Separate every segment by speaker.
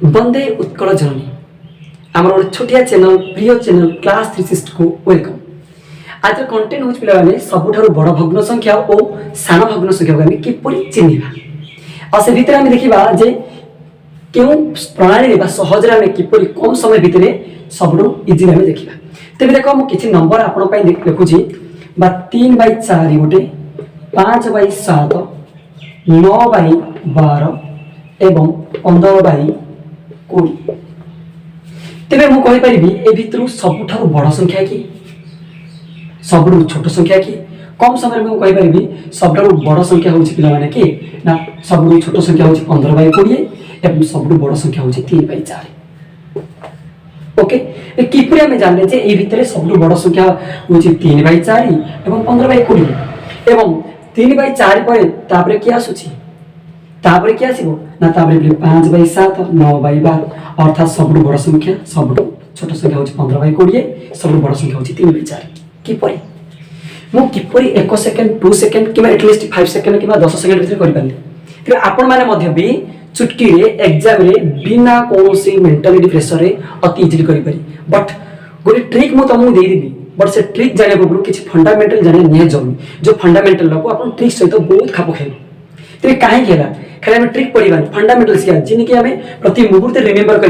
Speaker 1: वंदे उत्कल जननी आम गोटे छोटिया चैनल प्रिय चैनल क्लास 360 को वेलकम। आज कंटेंट हूँ पे सबुठ बड़ भग्न संख्या और सान भग्न संख्या को किपर चिन्हवा से भितर आम देखा जे क्यों प्रणाली सहज किपर कम समय भितर सब इजिली आम देखा। तेज देख मुझे किसी नंबर आपंपाई लिखुची 3/4 गोटे 5/7 9/12 एवं 15/20 तेरे मुझे सबुठ बड़ संख्या कि सबुठ छोट संख्या कि कम समय में मुझे सबुठ बड़ संख्या हूँ पे कि ना सबुठ छोट संख्या हूँ 15/20 एवं सबुठ बड़ संख्या हूँ 3/4। ओके किपर आम जाने ये भितर सबुठ बड़ संख्या हूँ 3/4 एवं 15/20 एवं 3/4 पर किए आसूची तापर क्या आसो ना 5/7 9/12 अर्थात सबुठ बड़ संख्या सबुठ छोट संख्या हूँ 15/20 सबुठ बड़ संख्या हूँ 3/4। किपर मुझे 1 सेकेंड 2 सेकेंड कि एटलिस्ट 5 सेकेंड कि 10 सेकेंड भर कर आपण मैंने भी चुटकी एग्जाम बिना कौन मेंटालिटी प्रेसर अति इजिली करें। बट गोटे ट्रिक मुझे तुमको देदेवी बट से ट्रिक जाना पूर्व किसी फंडामेंटल जाना निहाती जरूरी जो फंडामेंटल आप ट्रिक सहित बहुत खाप खाइब। तेरे कहीं खाली आम ट्रिक पढ़ा फंडामेंटल सीखा जिनकी आम प्रति मुहूर्त रिमेम्बर कर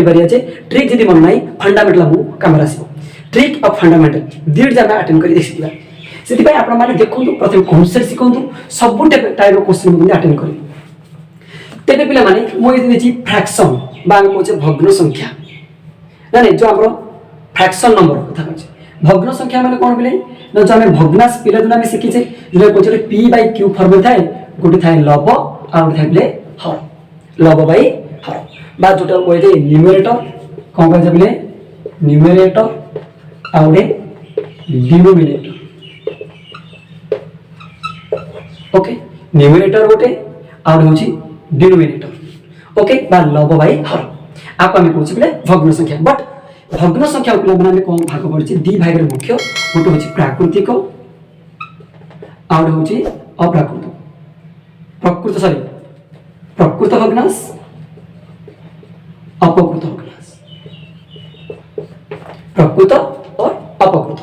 Speaker 1: ट्रिक जब मन ना फंडामेंटल आमको कम आसो। ट्रिक और फंडामेंटल दुईट आम आटेड कर देखा से आपने देखो प्रथम कन्सेप्ट शिखु सब टाइप क्वेश्चन आटेड करेंगे। तेरे पे मुझे फ्रैक्शन कहे भग्न संख्या ना नहीं जो आम फ्रैक्शन नंबर कथा कहे भग्न संख्या मैंने कौन पे जो आम भग्नाश पिला दिन आम शिखीचे जो कहे P/Q फर्म थाए गोटे थाए लब आ गए थाए हर लब बै हर बा जो कहे न्यूमरेटर कौन कहे बोले न्यूमरेटर आ गए डिनोमिनेटर। ओके न्यूमरेटर गोटे आ गए हूँ डिनोमिनेटर ओके बा लब बै हर आपको आम कहे बोले भग्न संख्या। बट भग्न संख्या पे कौन भाग पड़ी दी भाग मुख्य गोटे हूँ प्राकृतिक आ गए हूँ अप्राकृत प्रकृत सॉरी प्रकृत भग्नाश अपकृत भग्नाश प्रकृत और अपकृत।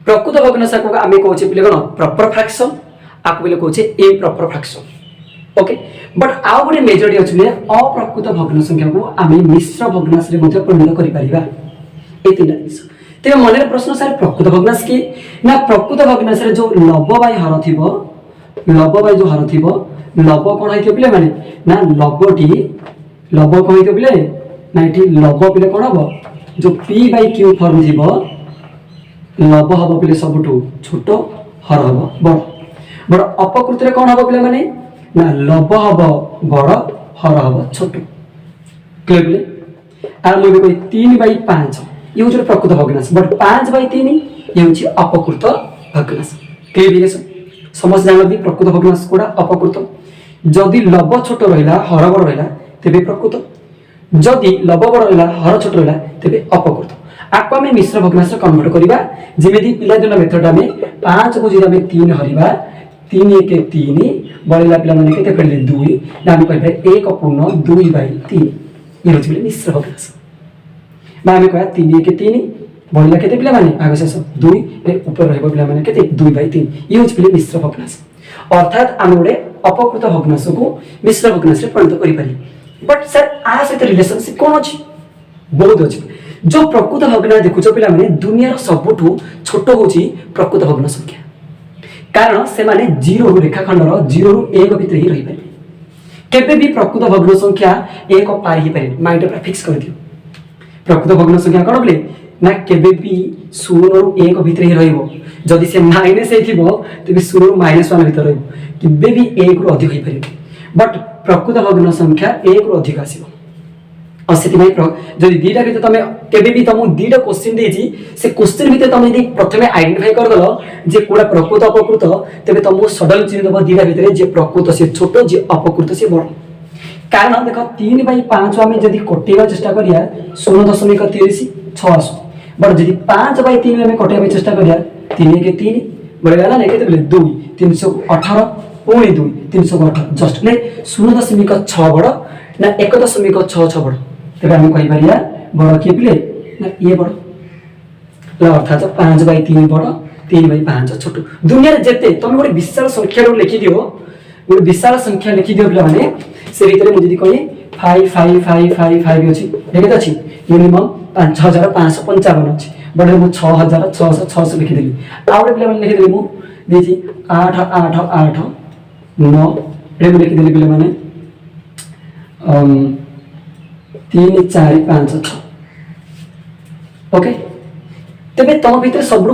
Speaker 1: प्रकृत भग्नाश को आम कहे पे कौन प्रॉपर फ्रैक्शन आपको बोले कहे इम्प्रॉपर फ्रैक्शन। ओके बट आउ गोटे मेजरिटी अच्छे अप्रकृत भग्न संख्या को आम मिश्र भग्नाश परिणत कर जिन तेज मन प्रश्न सर प्रकृत भग्नाश कि ना प्रकृत भग्नाश जो लब बै हर थी लब बै जो हर थी लब कौन होते पे मैंने ना लबटी लब कौन होते पे ना ये लब पे कौन हम जो P/Q फर्म थी लब हम पे सबुठ छोट हर हम बड़ बड़ अपकृत कौन हम पे मैंने ना लब हम बड़ हर हम छोट क्लियर पे आर मुझे कही 3/5 ये हूँ प्रकृत भग्नाश बट 5/3 ये हूँ अपकृत भग्नाश। क्लियर समस्त जान प्रकृत भग्नाश कौड़ा अपकृत जदि लब छोट रहा हर बड़ रहा तेरे प्रकृत जदि लब बड़ रहा हर छोट रहा तेरे अपकृत। आपको आम मिश्र भग्नाश कन्वर्ट करवा जमी पिलादिन मेथड आम 5 को जी आम 3 हरवा 3 1 3 बढ़ला पे के फेरले 2 आम कह 1 पूर्ण 2/3 ये हूँ मिश्र भग्नाश आम कह 3 1 3 बढ़ला के पे आगे शेष 2 ऊपर पे 2/3 ये हूँ मिश्र भग्नाश। अर्थात आम गोटे अपकृत भग्नाश को मिश्र भग्नाश परिणत करें। बट सर आ सहित रिलेशनशिप कौन अच्छी बहुत अच्छी जो प्रकृत भग्नाश देखुच पे दुनिया सबुठ छोट हूँ प्रकृत भग्न संख्या कारण से माने 0 रेखाखंडर 0 ରୁ 1 भितर ही रही पारे केबे भी प्रकृत भग्न संख्या 1 पार ही पारे माइंड पूरा फिक्स कर दियो। प्रकृत भग्न संख्या कौन बोले ना केबे भी 0 ରୁ 1 भितर ही रहिबो जदि से माइनस हेथिबो तेबे 0 ରୁ -1 भितर रहिबो केबे भी 1 ରୁ अधिक होई पारे। बट प्रकृत भग्न संख्या 1 ରୁ अधिक आसीबो और से जदि दीटा भितर तुम केबे भी तुमको दीटा क्वेश्चन देछि से क्वेश्चन भितर तुम यदि प्रथमे आइडेंटिफाई कर दलो जे कोडा प्रकृत अपकृत तेबे तुमको सडन चिन्ह दबो दीटा भितर जे प्रकृत से छोट जे अपकृत से बड़। कारण देख 3/5 आम जदि कटेवा चेष्टा करिया 0.36 आसो बट जदि 5/3 आम कटेवा चेष्टा करिया 3 1 3 बढ़िया ना केते बोले 2 318 पुणी 2 318 जस्ट नहीं 0.6 बड़ ना 1.66 बड़ तेरे आम कहीपर बड़ किए पिले ना ये बड़ अर्थात 5/3 बड़ 3/5 छोट दुनिया जिते तुम गोटे विशाल संख्या लिखिद गोटे विशाल संख्या लिखिद पे से भीतर मुझे कही 5 अच्छी केते अच्छी मिनिमम 5555 अच्छी बड़े मुझे 6600 लिखिदेली आउ गोटे पे लिखिदेली मुझे 8 8 8 9 ये लिखिदेली पे मैंने 3 4 5 6 ओके तेरे तुम भीतर सब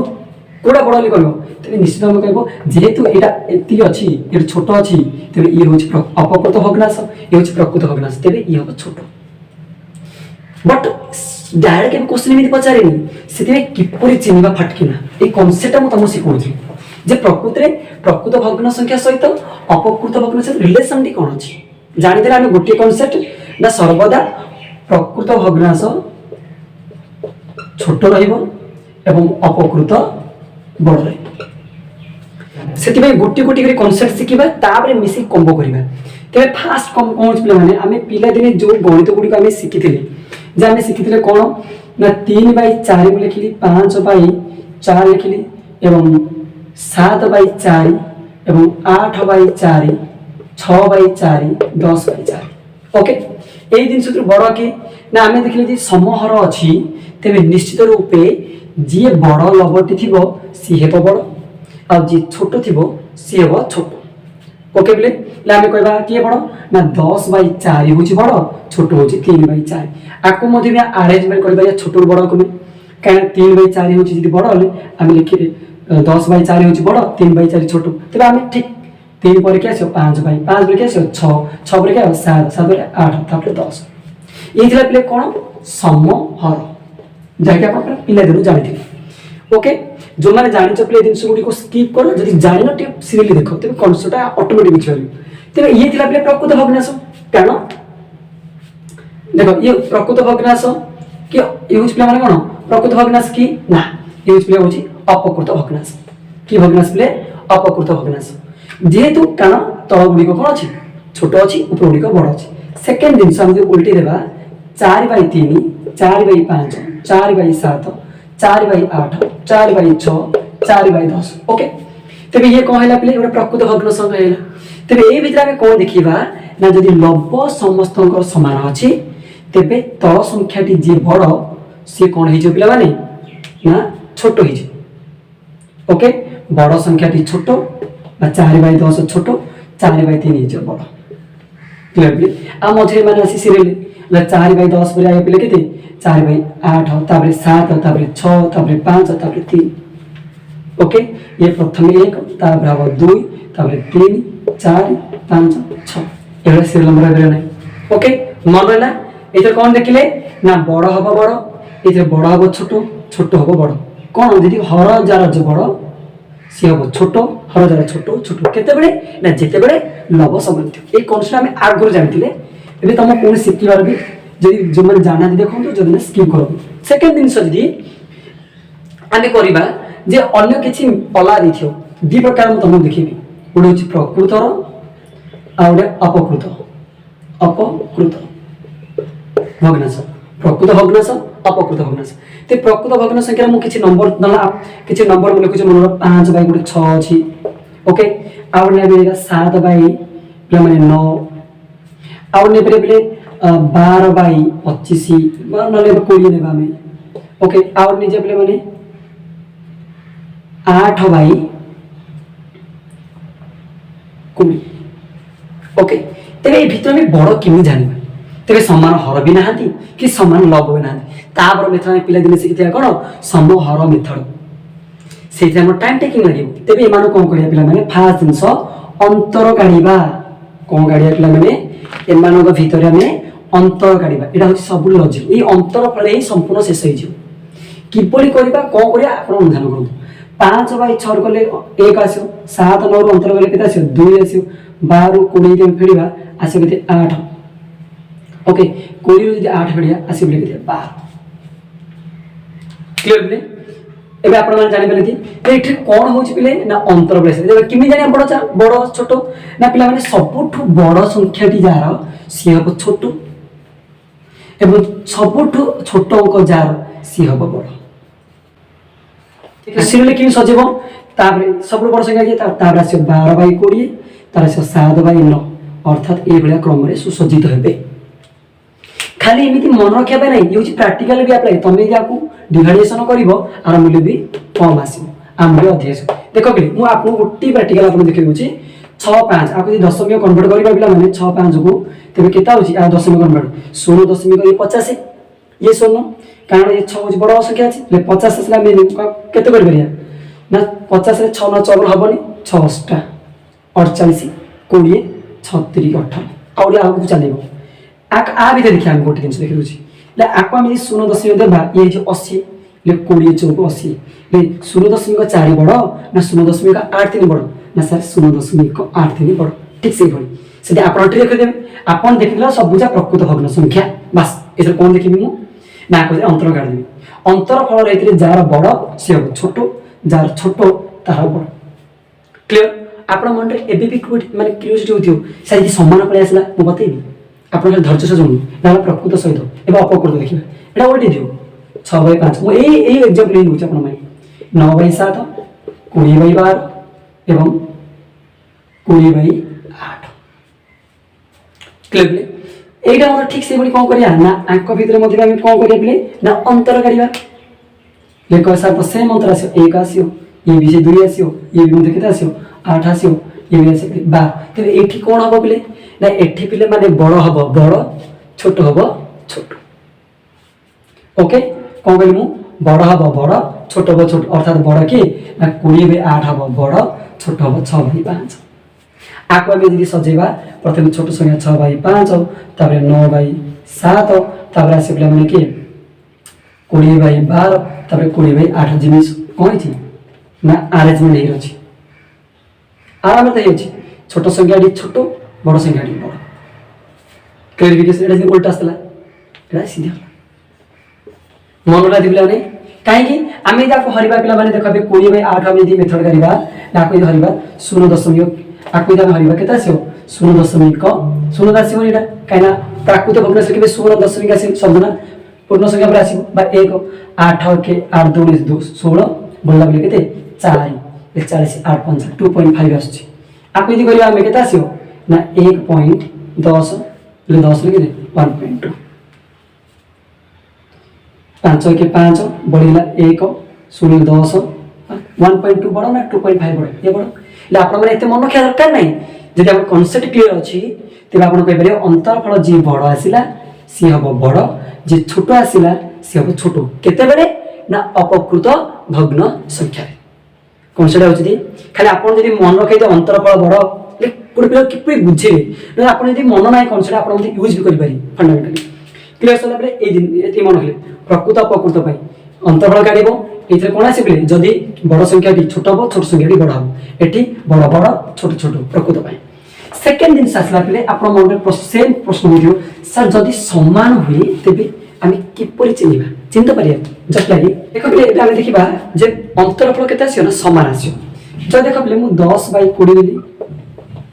Speaker 1: कौटा बड़ बोली कह तेरे निश्चित भाव कह जेहेतु यहाँ एति अच्छी ये छोट अच्छी तेरे ये हूँ अपकृत भग्नांश ये हूँ प्रकृत भग्नांश तेरे ये हम छोट बट डायरेक्ट के क्वेश्चन एमती पचारे से किपर चिन्हवा फटकिना ये कनसेप्ट मुझे तुमको शिखुची जे प्रकृत में प्रकृत भग्न संख्या सहित अपकृत भग्न सहित रिलेशन टी कौन अच्छी जानी आम गोटे कनसेप्ट ना सर्वदा प्रकृत भग्नांश छोट एवं अपकृत बड़ से गोटे गोटे कनसेप्ट शिखा मिसिक कम्बो करवा तेज फास्ट कौन पे आम पिलादिने जो गणित गुड़िक आम शिखी जे आम शिखी कौन ना 3/4 को लिखिली 5/4 लिखिली एवं 7/4 एवं 8/4 6/4 10/4 ओके यही जिन बड़ किए ना आम देखिले समहर अच्छी तेज निश्चित रूपे जी बड़ लबटी थी सी हे बड़ आ जी छोट थी सी हे छोट ओके बोले आम कह किए बड़ ना 10/4 हूँ बड़ छोट हूँ 3/4 आपको आरेंजमेंट कर छोट बड़ को कहीं 3/4 हूँ बड़ आम लिखिए 10/4 हूँ बड़ 3/4 छोट तेज आम ठीक 3 पर क्या 5/5 पर क्या 6 पर क्या 7 7 पर 8 10 ये पे कौन समहर जहाँकि आप पिलादिन जानी ओके जो मैंने जाच पे जिन गुड़ी स्कीप कर जब जान सीरियली देख तेज कनसेप्ट ऑटोमेटिक बुझीपार तेज ये पे प्रकृत भग्नांश कारण देख ये प्रकृत भग्नांश कि ये हूँ पे कौन प्रकृत भग्नांश कि ना ये हूँ पे हूँ अपकृत भग्नांश कि भग्नांश पे अपकृत भग्नांश जेहेतु कारण तल गुड़िक कौन अच्छी छोट अच्छी ऊपर गुड़िक बड़ अच्छी सेकेंड जिन उल्टी देवा 4/3 4/5 4/7 4/8 4/6 4/10 ओके तेज ये कौन है पे गोटे प्रकृत भग्न संख्या है तेज ये भितर आम कौन देखा ना जदि लब समस्त सामान अच्छी तेज तल संख्याटी जी बड़ सी कौन हो पे ना छोट हो ओके बड़ संख्याटी छोट 4/10 छोट 4/3 हो बड़ क्लियर आ मझे मैंने आसी सीरियल 4/10 पर आए पे के 4/8 तापर 7 तापर 6 तापर 5 तापर 3 ओके ये प्रथम 1 तापर हम 2 तापर 3 4 5 6 ये सीरियल नंबर है ओके मन रहा ये कौन देखिले ना बड़ हम बड़ ये बड़ हम छोट छोट हम बड़ कौन जी हर जार जो बड़ सी हम छोट हर जार छोट छोट केते ना जिते बड़े लव समान ये कनसेप्ट आम आगुरी जानी ए तुम कौन शिखार भी जी जो मैंने जाना देखो जो स्कीप कर सेकेंड जिन आम करवा जे अन्य किसी अला देखियो दी प्रकार मुझे तुमको देखी गोटे हूँ प्रकृतर आ गए अपकृत भग्नांश प्रकृत भग्नांश अपकृत भग्नांश तो प्रकृत भग्न संख्या मुझे किसी नंबर ना किसी नंबर मुझे लिखुचे मन 5/6 अच्छी ओके आउ 7/9 आउ पे 12/25 ना 20 ने ओके आउ निजे पे मैंने 8/20 ओके तेरे भीतर में बड़ किमी जाना तेरे समान हर भी ना कि समान लब भी ना मेथड पिला दिन शिखी कौन समहर मेथड से टाइम टेकिंग लगे तेज ये कौन कह पे फास्ट जिनस अंतर काढ़ा कौन काढ़ा पे एम भितर आम अंतर काढ़ा यहाँ हूँ सब लजिक ये अंतर फल ही संपूर्ण शेष होपरी करवा कौन कर अनुधान करूँ 5/6 कले 1 आस 7/9 अंतर कले के आस 2 आस 12 20 फेड़ा आस 8 ओके 20 8 फेड़ा आस 12 क्लियर पे एबे आपण माने जानि पाले कि एठी कोन होछि पिले ना अंतर बेस जेबे किमि जानि बड़ बड़ छोट ना पिला माने सबठु बड़ संख्याटी जार सी हबो छोट एवं सबुठु छोट अंक जार सी हम बड़ सीरियल लिखी सजेब सब बड़ संख्या किए आस 12/20 तार आस 7/9 अर्थात ये क्रम में सुसज्जित हे खाली एमती मन रखा ना ये प्राक्टिकल भी अप्लाई तुम यदि आपको डिवाइडेसन कर मूल्य भी कम आसो मूल्य अधिक देख कि मुझे आपको गोटे प्राक्टिकल आप देखिए 6-5 आपको दशमिक कन्वर्ट कर पे 6-5 को तेज के दशमिक कन्वर्ट 16.50 ये 16 कारण ये 6 हूँ बड़ संख्या अच्छे 50 आसला के 50 6 न 4 हेनी 6 48 20 36 18 आगे चलो आ भी देखिए आम गोटे जिन देखिए आपको आम 0.0 देवा ये 80 20 चौक 80 0.4 बड़ ना 0.83 बड़ ना सर 0.83 बड़ ठीक से भाई आप रखिदेवे आप देखिए सबूजा प्रकृत भग्न संख्या बास ये कौन देखी मुझे ना कह अंतर काढ़ी अंतर फल रही जार बड़ सी हम छोट जार छोट तार बड़ क्लीयर आप मन में मानते क्यूरीयोसिटी हो सर सम्मान पलि आसला मुझे बतेबी आप धैर्य से शुणु ना प्रकृत सहित एवं अपकृत देखिए यहाँ गोटे दिव 6/5 मुझे एक्जाम्पल ही दूसरी आप 9/7 20/12 एवं 20/8 क्लियर यहाँ मतलब ठीक से कौन करा ना आंक भितर कौन करा ना अंतर काढ़ा लेख सर तो सेम अंतर आस 1 आसो ये भी से 2 आसो ये भी मतलब के 8 आसो ये भी आस 12 तेज ये कौन हम पे ना एठी पिले माने बड़ हम बड़ छोट हम छोट ओके कौन कहली मु बड़ हम बड़ छोट हम छोट अर्थात बड़ कि ना 20/8 हम बड़ छोट हम 6/5 आपको आम यदि सजेबा प्रथम छोट संख्या 6/5 तापर 9/7 तापर आस पे मैंने कि 20/12 तापर 20/8 जिनिस कौन ना आरेंजमेंट हो आराम तो छोट संख्या छोट बड़ संख्या बड़ क्लियरिफिकेशन ये उल्टा आसला सीधा मन लगा पे कहीं आम यदि आपको हरवा पे देख 20/8 आम यदि मेथड करवा आपको यदि हरवा 0.0 आपको यदि हरवा के 0.0 आसो यहाँ कहीं प्राकृत भग्न से 0.0 आस शब्द ना पूर्ण संख्या पर आसो 1 8 के 8 2 16 बढ़ला बोले के 4 40 8 5 2.5 आस आपको यदि करवा आम के आसो ना 1.10 10 लिखे 1.2 5 के 5 बढ़ला 1 0 10 1.2 बड़ ना 2.5 बड़ ये बड़ ले आप मन रखा दरकार ना जब आप कनसेप्ट क्लीयर अच्छी तेज आप कहीपर अंतरफल जी बड़ आसला सी हम बड़ जी छोट आसला सी हम छोट केते ना अपकृत भग्न संख्या कनसेप्ट होती खाली आप मन रखे अंतरफल बड़ गोटे पिला कि बुझे आप मन ना कनसेप्ट आप यूज भी करें फंडामेंटाली क्लीयर सरला ये मन रखे प्रकृत अपकृत अंतरफल काढ़ ये कौन आस जदि बड़ संख्या छोट हम छोट संख्या बड़ हम ये बड़ बड़ छोट छोट प्रकृत सेकेंड जिन आसला पे आप मन में सेम प्रश्न हो सर जदि समान हुए तेज आम किपर चिन्ह चिंता पार जस्ट लाइक देख पे आम देखा जे अंतरफल के सामान आसो जो देख पे मुझे 10/20 नेली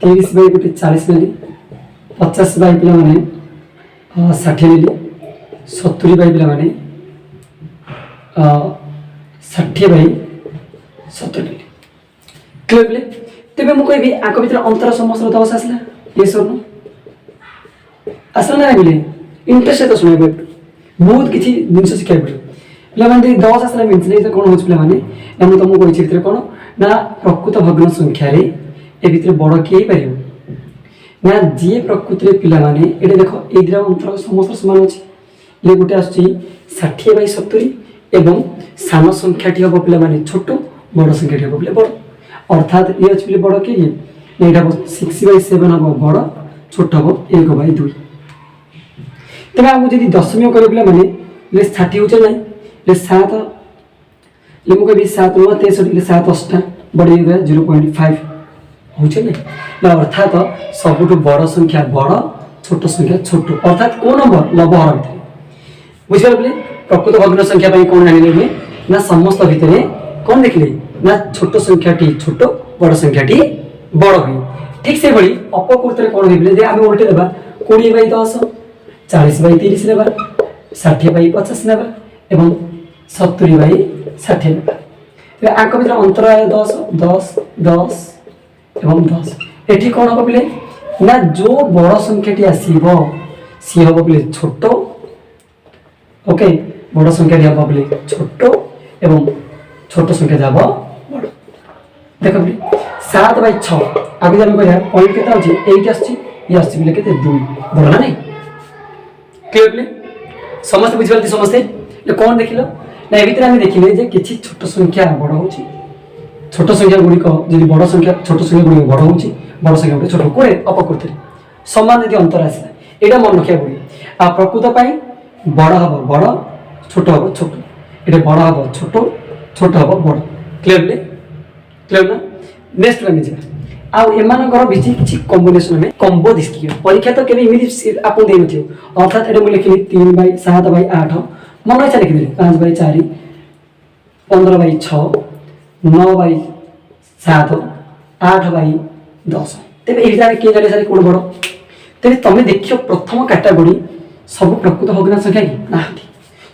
Speaker 1: 30/40 नेली 50 पे मैंने 60 नेली 70 पे मैंने 60/70 नेली क्लियर पे तेज मुझे कहि आंक भर अंतर समस्त 10 आसला ये स्वर्ण आसला ना बोले इंटरेस्ट तो शुणे बहुत किसी जिन शिखा पड़े पे 10 आसला मीन्स नहीं कौन हो पे ना मुझे तुमको कही कौन ना प्रकृत भग्न संख्यार ए बड़ किए पार ना जी प्रकृत पे ये देख ये अंतर समस्त सामान अच्छे ये गोटे आस 60/70 एवं सान संख्याटी हम पे छोट बड़ संख्याटी हम पे बड़ अर्थात ये अच्छे बड़ किए यहाँ 6/7 हम बड़ छोट हम 1/2 तेज आमको जी दशमिक कर पे 60 हो ना 7 मुझे 7 63 7 8 बढ़े 0.5 हो अर्थात सबुठ बड़ संख्या बड़ छोट संख्या छोट अर्थात कौ नंबर लबहर भितर बुझे प्रकृत भग्न संख्या कौन जाने ना समस्त भितर कौन देखिले ना छोट संख्याटी छोट बड़ संख्याटी बड़ हुई ठीक से भाई अपकृत कौन हो आम उल्टे देवा 20/10 40/30 देवा 60/50 नेबा एवं 70/60 नेबा। तेरे आंक भितर अंतर आए 10 10 10 एवं 10 एठी कोन हो बिले ना जो बड़ संख्याटी आसीबो सी हो बिले छोट ओके बड़ संख्याटी हो बिले छोट एवं छोट संख्या जाबो बड़ देखो बिले 7/6 आगे हम कहया पॉइंट केता अछि 8 आछि ये आछि बिले केते 2 बड़ ना नहीं क्लियर बिले समस्त बुझिबालती समस्त ले कोन देखिलो ना ए भीतर हम देखिले जे किछि छोट संख्या बड़ होछि छोट संख्या गुडी को जदि बड़ संख्या छोट संख्या गुडी बड़ होछि बड़ संख्या गुडी छोट कोरे अपकृति समान यदि अंतर आसिला एटा मन रखिया गुडी आ प्रकृत पई बड़ हबो बड़ छोट हबो छोट एटा बड़ हबो छोट छोट हबो बड़ क्लियर ना नेक्स्ट में जे आ एमानकर बिची किछि कॉम्बिनेशन में कॉम्बो दिसकी परीक्षा तो केबे इमिडिएट आपन देइ नथियो अर्थात एटा मु लिखिली 3/7/8 मन इच्छा लिखिली 5/4 15/6 9/7 8/10 तेबे एही जाने के जाने सारे कोन बड़ तेबे तमे देखियो प्रथम कैटेगरी सब प्रकृत भग्न संख्या की नाहंती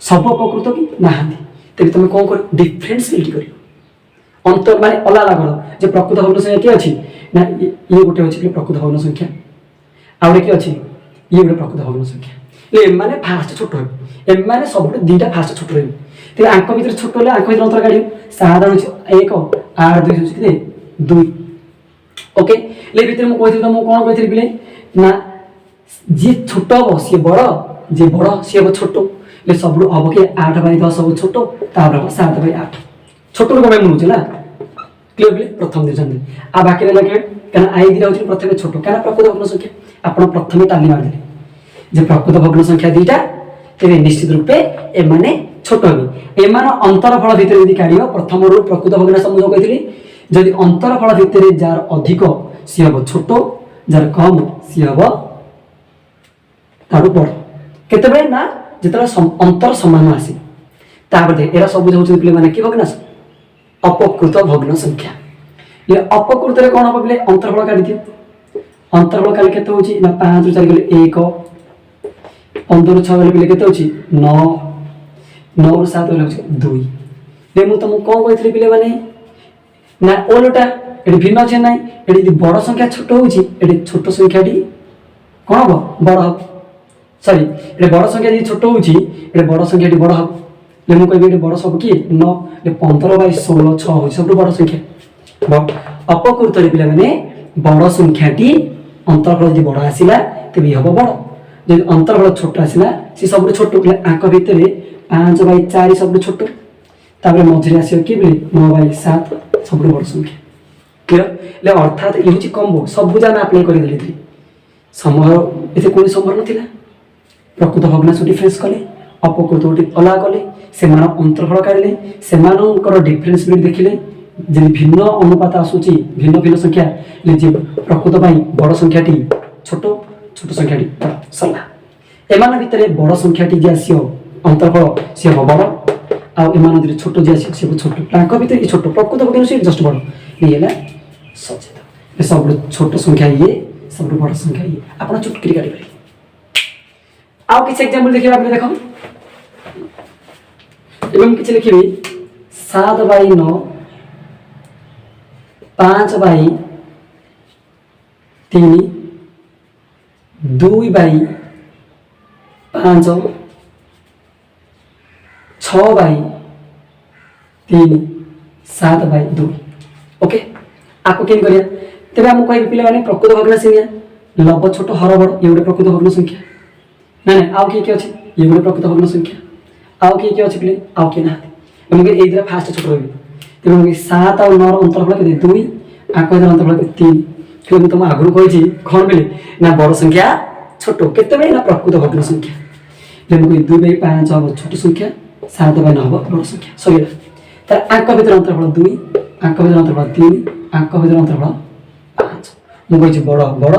Speaker 1: सब प्रकृत की नाहंती तेबे तमे कोन कर डिफरेंशिएट करियो अंतर माने अलाला गण जे प्रकृत भग्न संख्या के अछि ना ये गोटे अछि प्रकृत भग्न संख्या आउरे के अछि ये गोटे प्रकृत भग्न संख्या ले माने फास्ट छोट हो ए माने सब दुटा फास्ट छोट रहबे ते अंक भीतर छोट होले अंक भीतर अंतर काढियो साधारण अछि 1 8 2 अछि के 2 ओके ले भीतर मु कहिथि त मु कोन कहिथि बिले ना जे छोट हो से बड़ जे बड़ से हो छोट ले सब अब के 8/10 हो छोट तापर 7/8 छोट को मैं मुनु ना क्लियर बिले प्रथम दिन आ बाकी रहला के कना आई दिरा होछि प्रथम छोट कना प्रकृत भग्न संख्या आपण प्रथम ताली मार दे जे प्रकृत भग्न संख्या दीटा तेरे निश्चित रूपे ए माने छोट होबे ए मान अंतरफल भीतर यदि काढियो प्रथम रो प्रकृत भग्न समूह कहितली जदि अंतरफल भीतर जार अधिक सी हबो छोट जार कम सी हबो तारु बड़ केतबे ना जेतरा अंतर समान आसी तापर दे एरा सब बुझाउछ पिले माने की भग्न अपकृत भग्न संख्या ये अपकृत रे कोन हो बिले अंतरफल काढि दियो अंतरफल काले केते होछि ना 5 ରୁ 4 गले 1 15 ରୁ 6 गले बिले केते होछि 9 9 ରୁ 7 गले होछि 2 ले मु तुम कोन कहितली बिले माने ना ओलटा एडी भिन्न छै नै एडी बड़ संख्या छोट होछि एडी छोट संख्या डी कोन हो बड़ हो सॉरी एडी बड़ संख्या डी छोट होछि एडी बड़ संख्या डी बड़ हो ले मु कहबे एडी बड़ सब की 9 ले 15/16 6 होछि सब बड़ संख्या अपकृत रे पिला माने बड़ संख्या टी अंतरफल जे बड़ आसिला तबे हबो बड़ जे अंतरफल छोट आसिला से सब छोट आंक भीतर 5/4 सब छोट तापर मझरे आसियो कि बिले 9/7 सब बड़ संख्या क्लियर ले अर्थात ये होची कॉम्बो सब जाना अप्लाई करि देली समर एते कोन समर नथिला प्रकृत भग्न सु डिफरेंस कले अपकृत ओटी अला कले सेमान अंतरफल काढले सेमानकर डिफरेंस बिट देखिले जे भिन्न अनुपात आसुची भिन्न भिन्न संख्या ले जे प्रकृत पई बड़ संख्याटी छोट छोट संख्याटी सला एमान भितरे बड़ संख्याटी जे आसियो अंतरफल से हो बड़ आ एमान भितरे छोट जे आसियो से छोट तांक भितरे ई छोट प्रकृत भग्न से जस्ट बड़ येला सचेत ए सब छोट संख्या ये सब बड़ संख्या ये आपण चुटकी काढि पारि आउ किछ एग्जांपल देखिबा आपने देखो एवं किछ लिखिबी 7/9 5/3 2/5 6/3 7/2 ओके आपको केन करिया तबे हम कहबी पिले माने प्रकृत भग्न संख्या लव छोट हर बड़ ये गोटे प्रकृत भग्न संख्या ना ना आउ के अछि ये गोटे प्रकृत भग्न संख्या आउ के अछि पिले आउ के ना हम के ए दिरा फास्ट छोट रहबी तबे हम 7 और 9 अंतरफल के 2 आंक भीतर अंतरफल के 3 फिर तुम आगु कहि कोन बिले ना बड़ संख्या छोट केते ना प्रकृत भग्न संख्या जेम कोइ 2/5 हबो छोट संख्या 7/9 हबो बड़ संख्या सही तर आंक भीतर अंतरफल 2 आंक भीतर अंतरफल 3 आंक भीतर अंतरफल 5 मु कहि बड़ बड़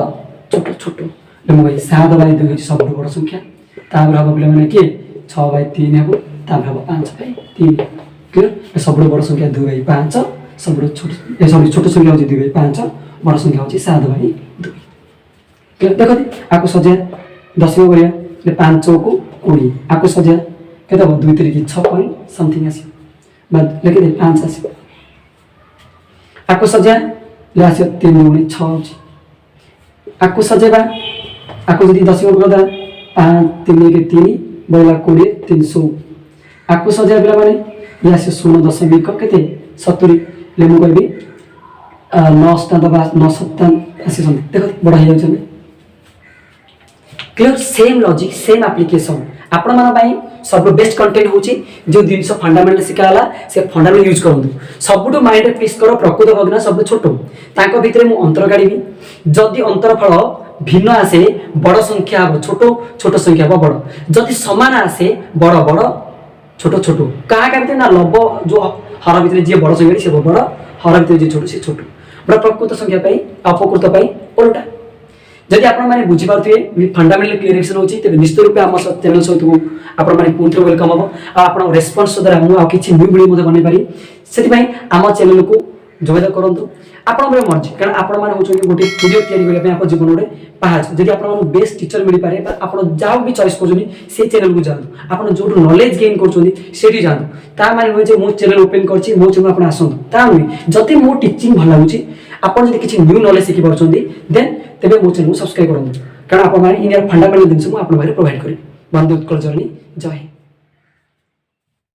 Speaker 1: छोट छोट ले मु कहि 7/2 होछि सब बड़ संख्या तापर हबो बिले माने के 6/3 हबो तापर हबो 5/3 क्लियर सब बड़ संख्या 2/5 सब छोट ए सब छोट संख्या होछि 2/5 बड़ संख्या होछि 7/2 क्लियर देखो आको सजे 10 करिया ले 5 को 20 आपको सजा के 2 3 6 पॉइंट समथिंग आसी बाद लेके दे 5 आसी आपको सजा ले आसी 3 गुणे 6 होची आपको सजेबा आपको जदी 10 गुण करदा 5 3 के 3 बळला 20 300 आपको सजा बिला माने ये आसी 0.1 केते 70 ले मु कहबी 9 दबा 9 7 आसी संत देखो बड़ा हो जाउछन clear same logic same application आपण मन भाई सब बेस्ट कंटेंट होची जो जिनस फंडामेंटल सिखाला से फंडामेंटल यूज करंदु सबुटो माइंड रे फिक्स करो प्रकृत भग्न सब छोटो ताको भितरे मु अंतर काढिबी जदि अंतरफल भिन्न आसे बड़ संख्या हो छोटो संख्या हो बड़ जदि समान आसे बड़ बड़ छोटो छोटो का भितर ना लब जो हर भितर जे बड़ संख्या से बड़ हर भितर जे छोटो से छोटो बड़ प्रकृत संख्या पाई अपकृत पाई उल्टा जदि आपण माने बुझी पारथि फंडामेंटल क्लियरेशन होची तबे निश्चित रूपे हम चैनल सहित आपण माने पुनः वेलकम हो आपण रेस्पॉन्स द्वारा मु आ किछि न्यू वीडियो मध्ये बनै पारि सेति पई हम चैनल को जोगाजोग करंतु आपण रे मर्जी कारण आपण माने होचो गोटे वीडियो तयारी करिया पे आपण जीवन रे पाहाच जदि आपण बेस्ट टीचर मिली पारे आपण जाओ भी चॉइस करजोनी से चैनल को जानु आपण जोटो नॉलेज गेन करछोनी सेठी जानु ता माने होय जे मो चैनल ओपन करछि मो चैनल आपण आसंतु ता होय जति मो टीचिंग भल लागुछि आपण जदि किछि न्यू नॉलेज सिखि परछोंदी देन तबे मो चैनल को सब्सक्राइब करंतु कारण आपण माने इन फंडामेंटल जिंस मु आपण बारे प्रोवाइड करी बंदे उत्कल जर्नी जय